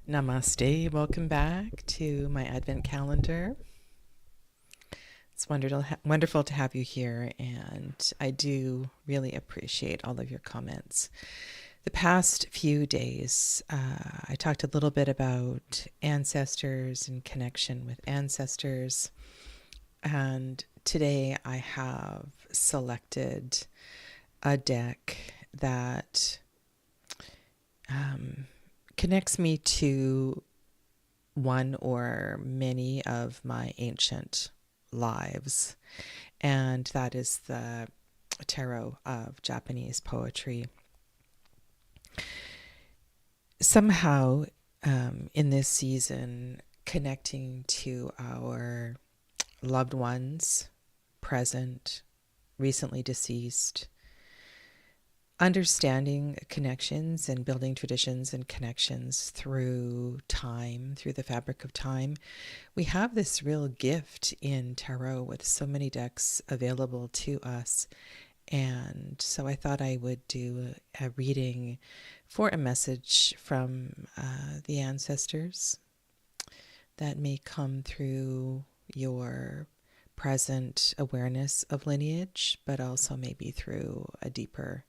Namaste. Welcome back to my Advent calendar. It's wonderful to have you here, and I do really appreciate all of your comments. The past few days, I talked a little bit about ancestors and connection with ancestors, and today I have selected a deck that connects me to one or many of my ancient lives, and that is the tarot of Japanese poetry. Somehow, in this season, connecting to our loved ones, present, recently deceased, understanding connections and building traditions and connections through time, through the fabric of time. We have this real gift in tarot with so many decks available to us. And so I thought I would do a reading for a message from the ancestors that may come through your present awareness of lineage, but also maybe through a deeper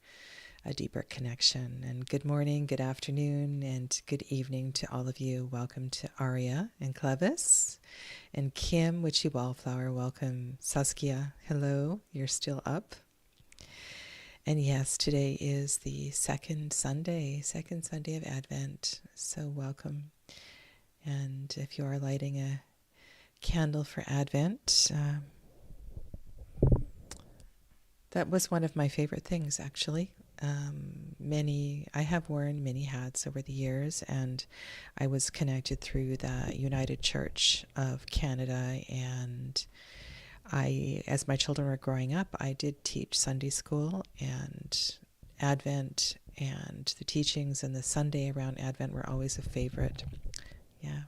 connection. And good morning, good afternoon, and good evening to all of you. Welcome to Aria and Clevis and Kim, Witchy Wallflower. Welcome, Saskia. Hello, you're still up. And yes, today is the second Sunday of Advent. So welcome. And if you are lighting a candle for Advent, that was one of my favorite things, actually. I have worn many hats over the years, and I was connected through the United Church of Canada, and as my children were growing up, I did teach Sunday school, and Advent and the teachings and the Sunday around Advent were always a favorite. Yeah.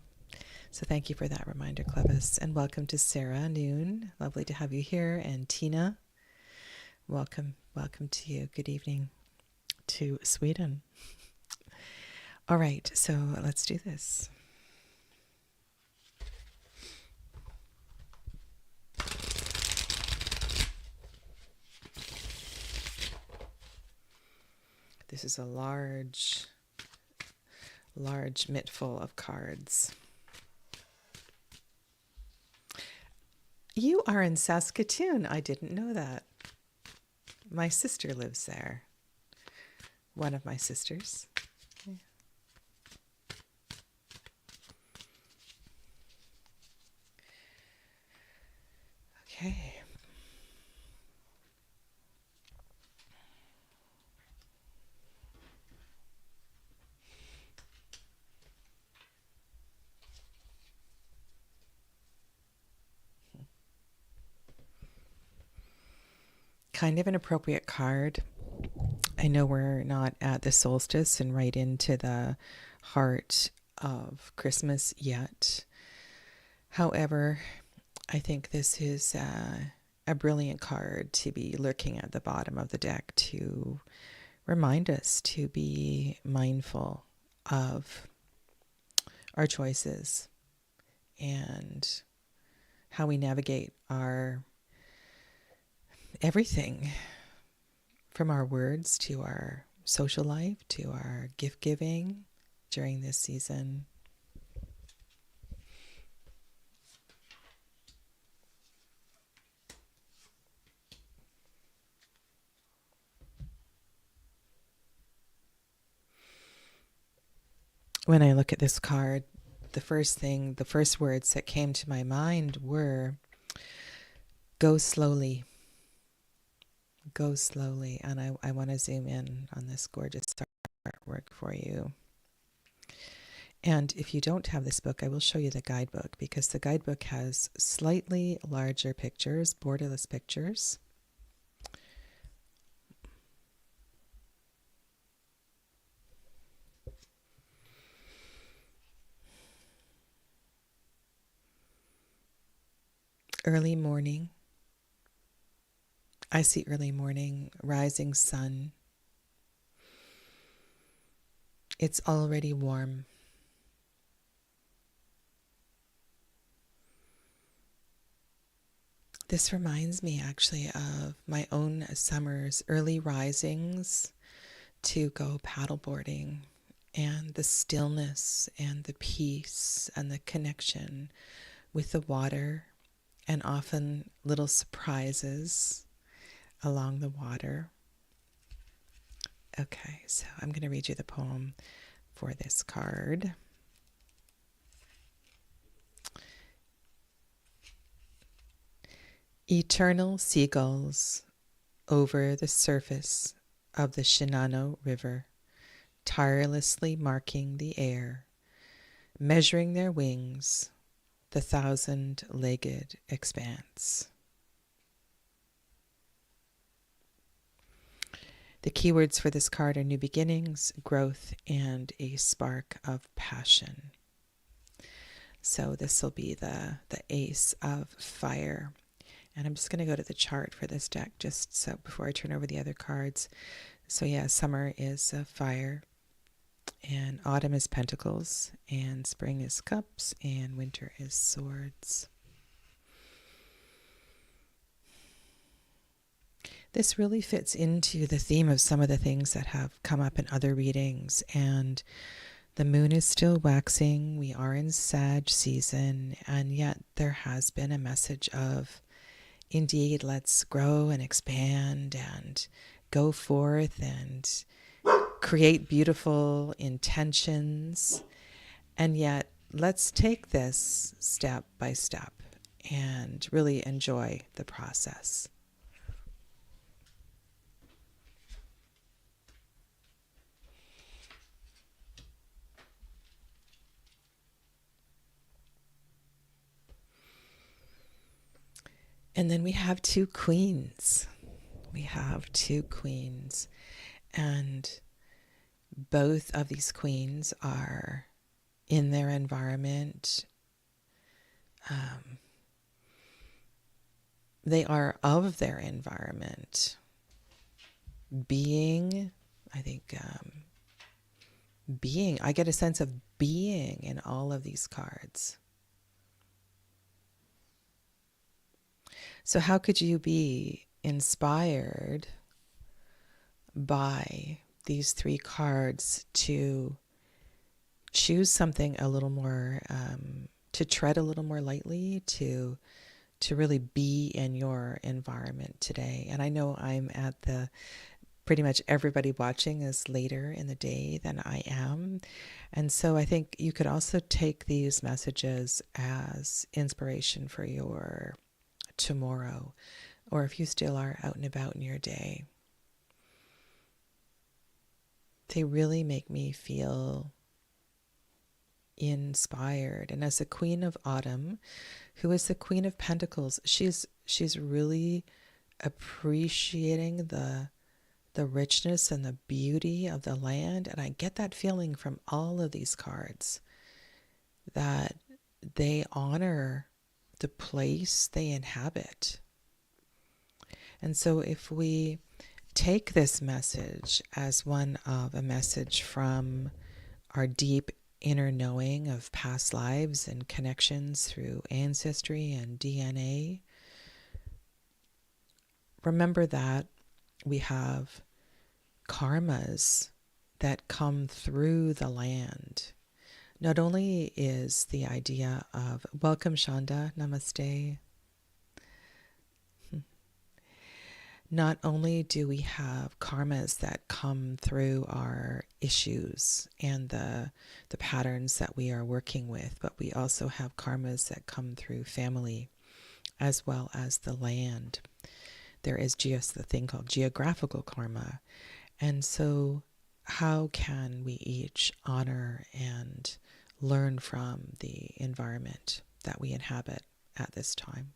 So thank you for that reminder, Clevis. And welcome to Sarah Noon. Lovely to have you here. And Tina, welcome to you. Good evening to Sweden. All right, so let's do this. This is a large mittful of cards. You are in Saskatoon. I didn't know that. My sister lives there. One of my sisters. Yeah. Okay. Kind of an appropriate card. I know we're not at the solstice and right into the heart of Christmas yet. However, I think this is a brilliant card to be lurking at the bottom of the deck to remind us to be mindful of our choices and how we navigate our everything, from our words to our social life to our gift giving during this season. When I look at this card, the first words that came to my mind were, go slowly. Go slowly. And I want to zoom in on this gorgeous artwork for you. And if you don't have this book, I will show you the guidebook, because the guidebook has slightly larger pictures, borderless pictures. Early morning. I see early morning, rising sun. It's already warm. This reminds me actually of my own summer's early risings to go paddleboarding, and the stillness and the peace and the connection with the water, and often little surprises along the water. Okay, so I'm going to read you the poem for this card. Eternal seagulls over the surface of the Shinano River, tirelessly marking the air, measuring their wings, the 1,000-legged expanse. The keywords for this card are new beginnings, growth, and a spark of passion. So this will be the Ace of Fire. And I'm just going to go to the chart for this deck just so before I turn over the other cards. So yeah, summer is fire, and autumn is pentacles, and spring is cups, and winter is swords. This really fits into the theme of some of the things that have come up in other readings. And the moon is still waxing. We are in Sag season, and yet there has been a message of, indeed, let's grow and expand and go forth and create beautiful intentions. And yet, let's take this step by step and really enjoy the process. And then we have two queens. And both of these queens are in their environment. They are of their environment. Being, I get a sense of being in all of these cards. So how could you be inspired by these three cards to choose something a little more, to tread a little more lightly, to really be in your environment today? And I know I'm at pretty much everybody watching is later in the day than I am. And so I think you could also take these messages as inspiration for your tomorrow, or if you still are out and about in your day. They really make me feel inspired. And as the Queen of Autumn, who is the Queen of Pentacles, she's really appreciating the richness and the beauty of the land. And I get that feeling from all of these cards, that they honor the place they inhabit. And so if we take this message as one of a message from our deep inner knowing of past lives and connections through ancestry and DNA, remember that we have karmas that come through the land. Not only is the idea of, welcome Shonda, namaste. Not only do we have karmas that come through our issues and the patterns that we are working with, but we also have karmas that come through family as well as the land. There is just the thing called geographical karma. And so how can we each honor and learn from the environment that we inhabit at this time?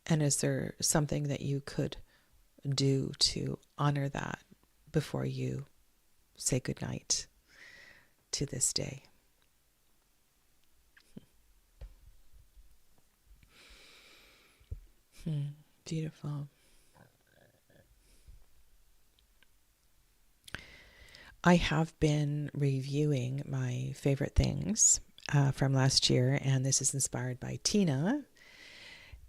And is there something that you could do to honor that before you say goodnight to this day? Beautiful. I have been reviewing my favorite things from last year, and this is inspired by Tina.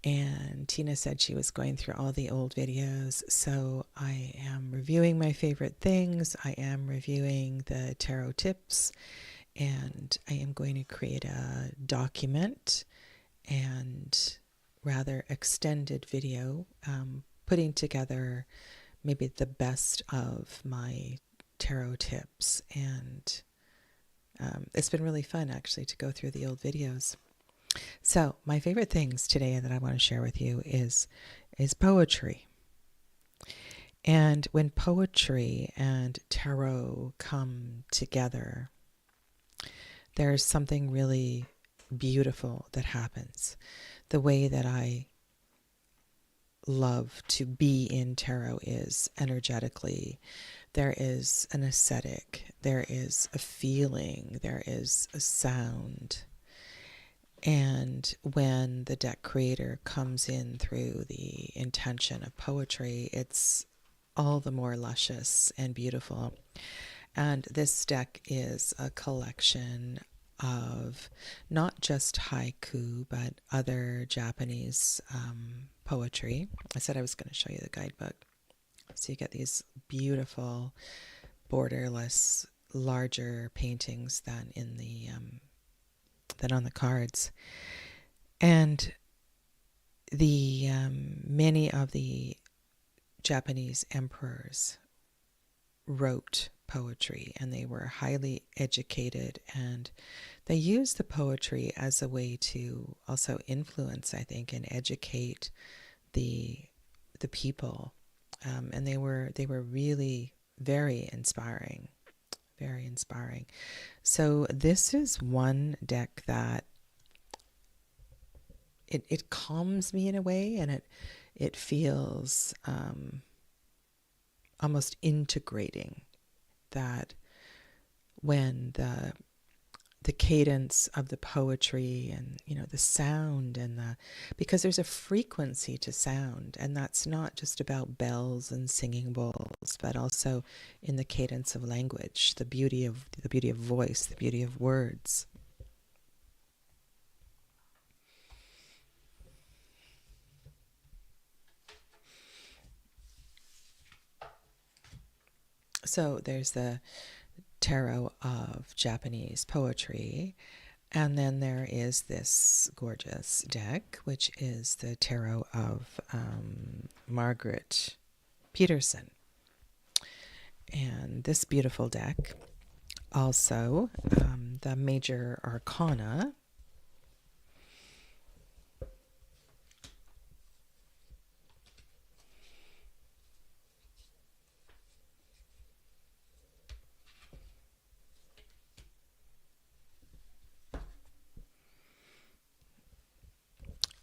And Tina said she was going through all the old videos, so I am reviewing my favorite things. I am reviewing the tarot tips, and I am going to create a document and rather extended video, putting together maybe the best of my tarot tips. And it's been really fun actually to go through the old videos. So my favorite things today that I want to share with you is poetry. And when poetry and tarot come together, there's something really beautiful that happens. The way that I love to be in tarot is energetically. There is an aesthetic, there is a feeling, there is a sound. And when the deck creator comes in through the intention of poetry, it's all the more luscious and beautiful. And this deck is a collection of not just haiku, but other Japanese poetry. I said I was going to show you the guidebook. So you get these beautiful, borderless, larger paintings than in the than on the cards. And the many of the Japanese emperors wrote poetry, and they were highly educated, and they used the poetry as a way to also influence, I think, and educate the people. And they were really very inspiring, very inspiring. So this is one deck that it calms me in a way, and it feels almost integrating. That when the cadence of the poetry and the sound and because there's a frequency to sound, and that's not just about bells and singing bowls, but also in the cadence of language, the beauty of voice, the beauty of words. So there's the tarot of Japanese poetry, and then there is this gorgeous deck, which is the tarot of Margaret Peterson. And this beautiful deck, also the major arcana,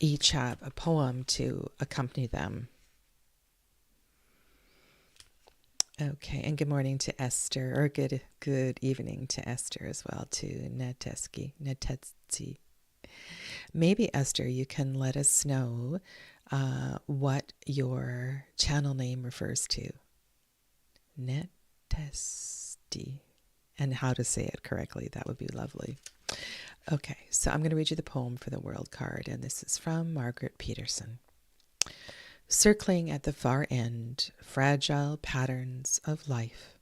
each have a poem to accompany them. Okay, and good morning to Esther, or good evening to Esther as well, to Netetsi. Maybe, Esther, you can let us know what your channel name refers to. Netesti. And how to say it correctly. That would be lovely. Okay, so I'm going to read you the poem for the World card, and this is from Margaret Peterson. Circling at the far end, fragile patterns of life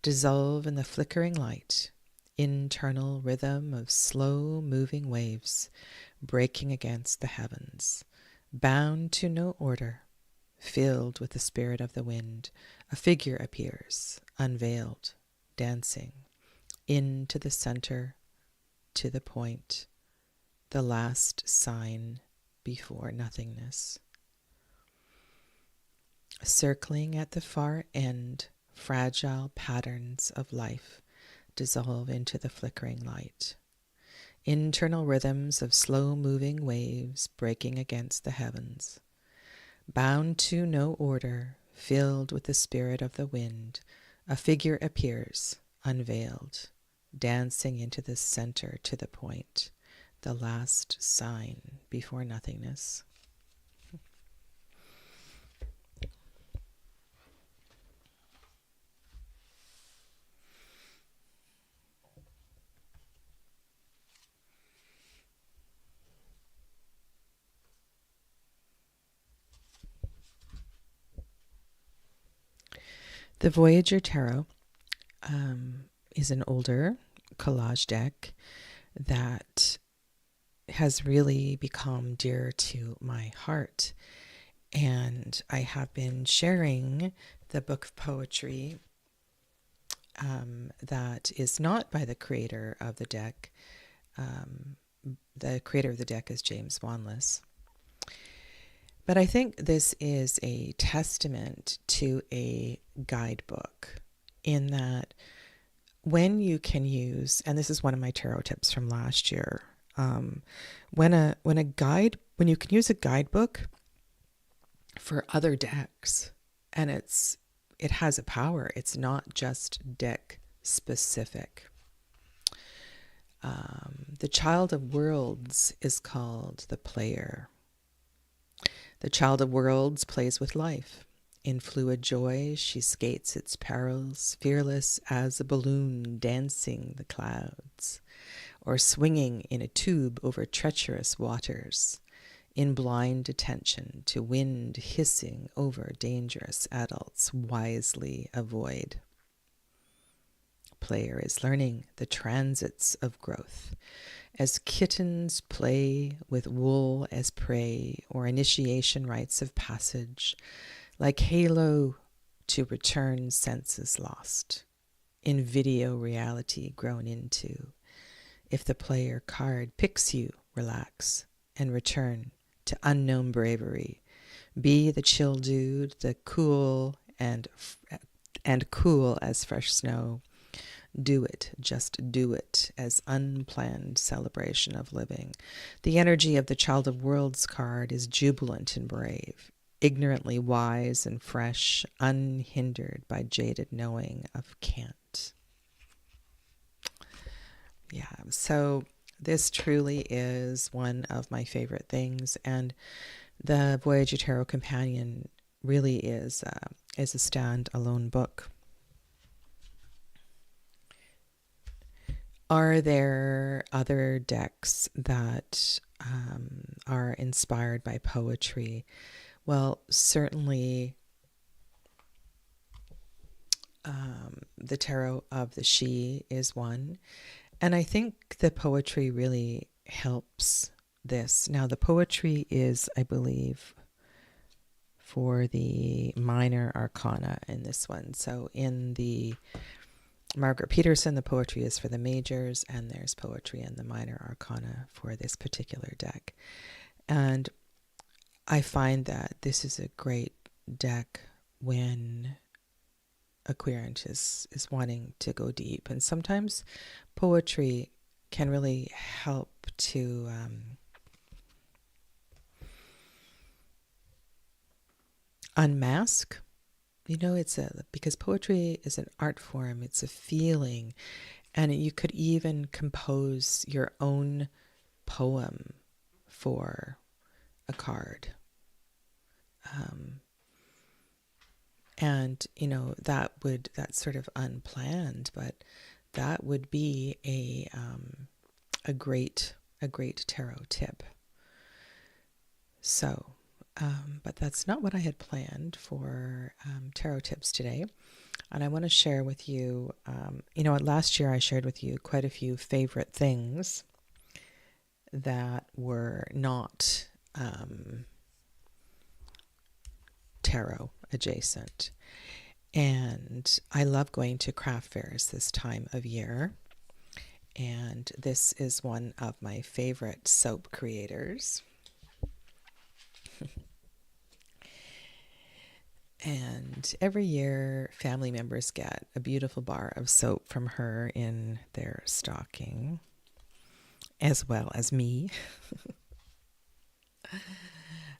dissolve in the flickering light, internal rhythm of slow-moving waves breaking against the heavens. Bound to no order, filled with the spirit of the wind, a figure appears, unveiled, dancing, into the center, to the point, the last sign before nothingness. Circling at the far end, fragile patterns of life dissolve into the flickering light. Internal rhythms of slow-moving waves breaking against the heavens. Bound to no order, filled with the spirit of the wind, a figure appears, unveiled, dancing into the center, to the point, the last sign before nothingness. The Voyager Tarot is an older collage deck that has really become dear to my heart. And I have been sharing the book of poetry that is not by the creator of the deck. The creator of the deck is James Wanless. But I think this is a testament to a guidebook in that when you can use, and this is one of my tarot tips from last year, when you can use a guidebook for other decks, and it has a power. It's not just deck specific. The Child of Worlds is called the Player. The Child of Worlds plays with life. In fluid joy, she skates its perils, fearless as a balloon dancing the clouds, or swinging in a tube over treacherous waters, in blind attention to wind hissing over dangerous adults wisely avoid. Player is learning the transits of growth, as kittens play with wool as prey, or initiation rites of passage, like halo to return senses lost, in video reality grown into. If the player card picks you, relax and return to unknown bravery. Be the chill dude, the cool and cool as fresh snow. Do it, just do it, as unplanned celebration of living. The energy of the Child of Worlds card is jubilant and brave, ignorantly wise and fresh, unhindered by jaded knowing of can't. Yeah, so this truly is one of my favorite things, and the Voyager Tarot Companion really is a stand-alone book. Are there other decks that are inspired by poetry? Well, certainly the Tarot of the She is one. And I think the poetry really helps this. Now, the poetry is, I believe, for the minor arcana in this one. So in the Margaret Peterson, the poetry is for the majors, and there's poetry in the minor arcana for this particular deck. And I find that this is a great deck when a querent is wanting to go deep. And sometimes poetry can really help to unmask. You know, because poetry is an art form, it's a feeling, and you could even compose your own poem for a card. And, you know, that's sort of unplanned, but that would be a great tarot tip. So, but that's not what I had planned for tarot tips today. And I want to share with you, last year I shared with you quite a few favorite things that were not tarot adjacent. And I love going to craft fairs this time of year. And this is one of my favorite soap creators. And every year, family members get a beautiful bar of soap from her in their stocking, as well as me.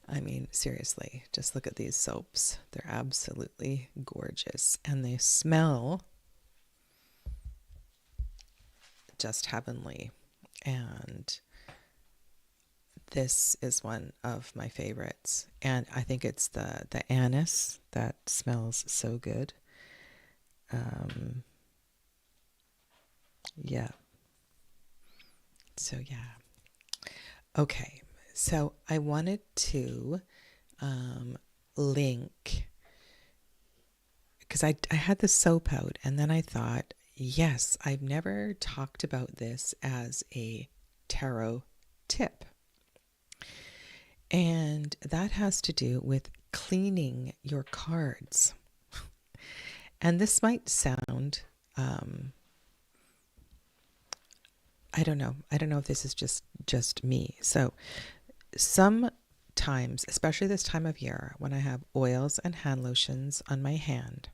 I mean, seriously, just look at these soaps. They're absolutely gorgeous, and they smell just heavenly. And this is one of my favorites, and I think it's the anise that smells so good. Yeah. So yeah. Okay. So I wanted to link because I had the soap out, and then I thought, yes, I've never talked about this as a tarot tip. And that has to do with cleaning your cards. And this might sound, I don't know. I don't know if this is just me. So sometimes, especially this time of year, when I have oils and hand lotions on my hand,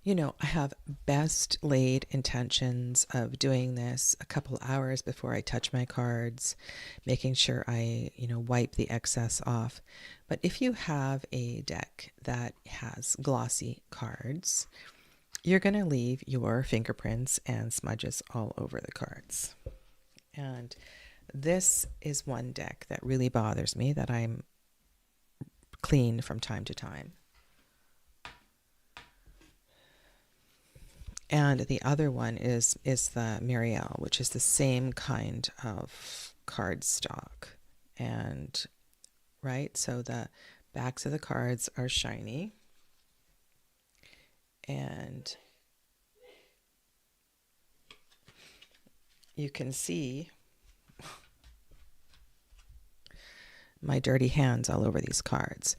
you know, I have best laid intentions of doing this a couple hours before I touch my cards, making sure I, wipe the excess off. But if you have a deck that has glossy cards, you're going to leave your fingerprints and smudges all over the cards. And this is one deck that really bothers me, that I'm clean from time to time. And the other one is the Marielle, which is the same kind of cardstock. And right, so the backs of the cards are shiny. And you can see my dirty hands all over these cards.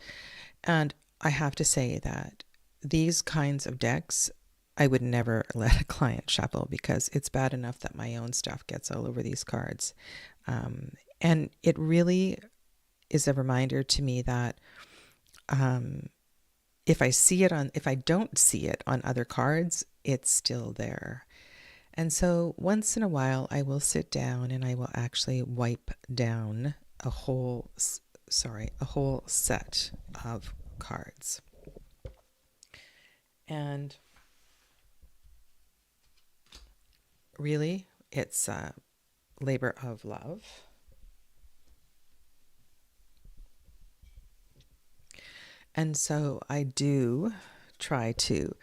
And I have to say that these kinds of decks, I would never let a client shuffle, because it's bad enough that my own stuff gets all over these cards. And it really is a reminder to me that if I don't see it on other cards, it's still there. And so once in a while, I will sit down and I will actually wipe down a whole set of cards. And really, it's a labor of love. And so I do try to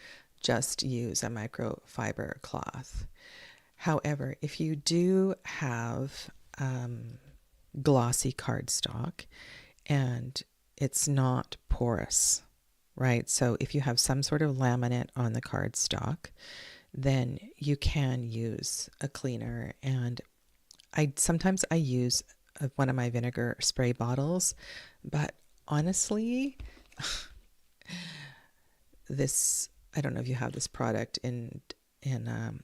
just use a microfiber cloth. However, if you do have glossy cardstock and it's not porous, right? So if you have some sort of laminate on the cardstock, then you can use a cleaner. And sometimes I use one of my vinegar spray bottles, but honestly, I don't know if you have this product in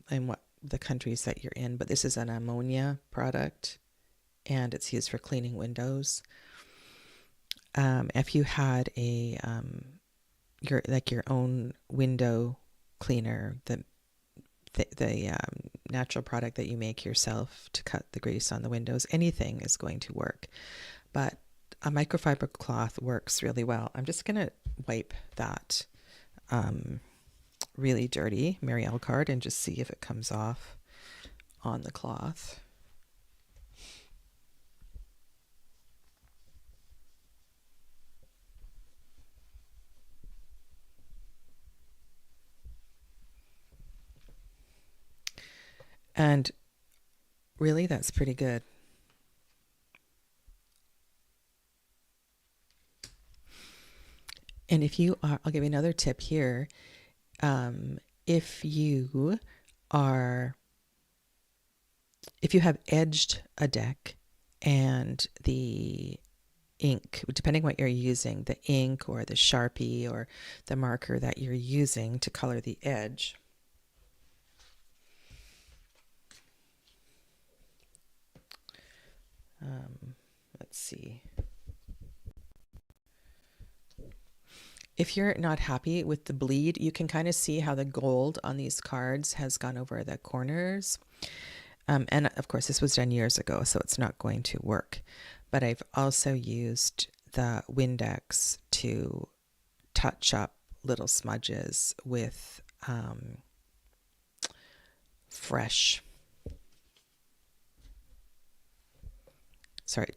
what the countries that you're in, but this is an ammonia product, and it's used for cleaning windows. If you had your own window cleaner, the natural product that you make yourself to cut the grease on the windows, anything is going to work. But a microfiber cloth works really well. I'm just going to wipe that really dirty Marielle card and just see if it comes off on the cloth. And really, that's pretty good. And if you are, I'll give you another tip here. If you have edged a deck and the ink, depending what you're using, the ink or the Sharpie or the marker that you're using to color the edge, let's see. If you're not happy with the bleed, you can kind of see how the gold on these cards has gone over the corners. And of course, this was done years ago, so it's not going to work. But I've also used the Windex to touch up little smudges with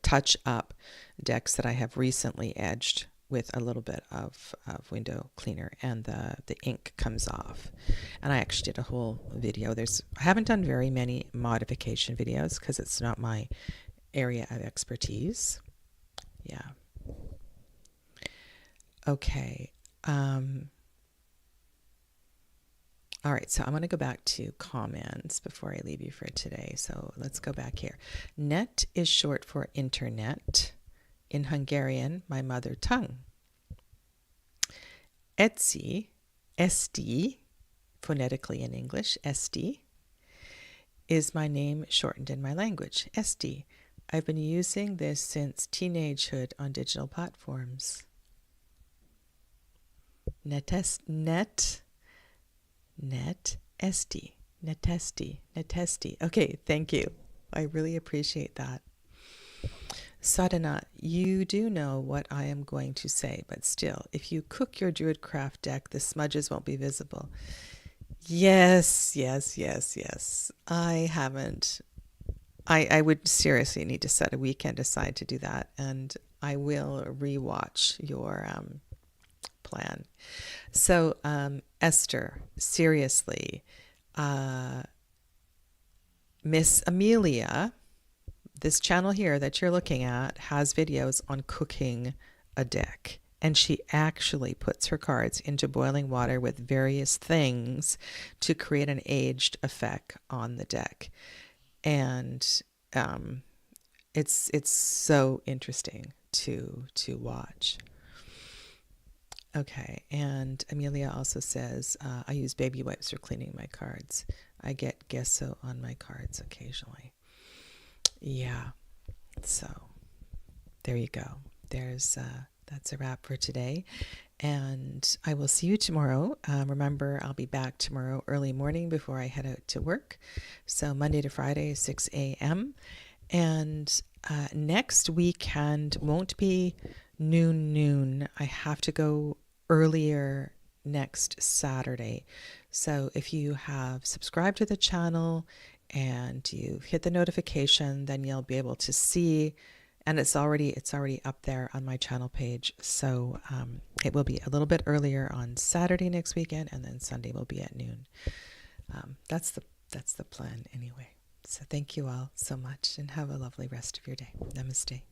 touch up decks that I have recently edged with a little bit of window cleaner, and the ink comes off. And I actually did a whole video. I haven't done very many modification videos because it's not my area of expertise. Yeah. Okay. All right, so I'm going to go back to comments before I leave you for today. So let's go back here. Net is short for internet in Hungarian, my mother tongue. Etsy, SD, phonetically in English, SD, is my name shortened in my language, SD. I've been using this since teenagehood on digital platforms. Netesty. Okay, thank you. I really appreciate that. Sadhana, you do know what I am going to say, but still, if you cook your Druidcraft deck, the smudges won't be visible. Yes. I haven't. I would seriously need to set a weekend aside to do that, and I will rewatch your plan. So, Esther, seriously, Miss Amelia, this channel here that you're looking at has videos on cooking a deck. And she actually puts her cards into boiling water with various things to create an aged effect on the deck. And it's so interesting to watch. Okay, and Amelia also says, I use baby wipes for cleaning my cards. I get gesso on my cards occasionally. Yeah, so there you go. That's a wrap for today, and I will see you tomorrow. Remember, I'll be back tomorrow early morning before I head out to work. So Monday to Friday, 6 a.m. And next weekend won't be noon. I have to go earlier next Saturday. So if you have subscribed to the channel and you've hit the notification, then you'll be able to see, and it's already up there on my channel page. So it will be a little bit earlier on Saturday next weekend, and then Sunday will be at noon. That's the plan anyway. So thank you all so much, and have a lovely rest of your day. Namaste.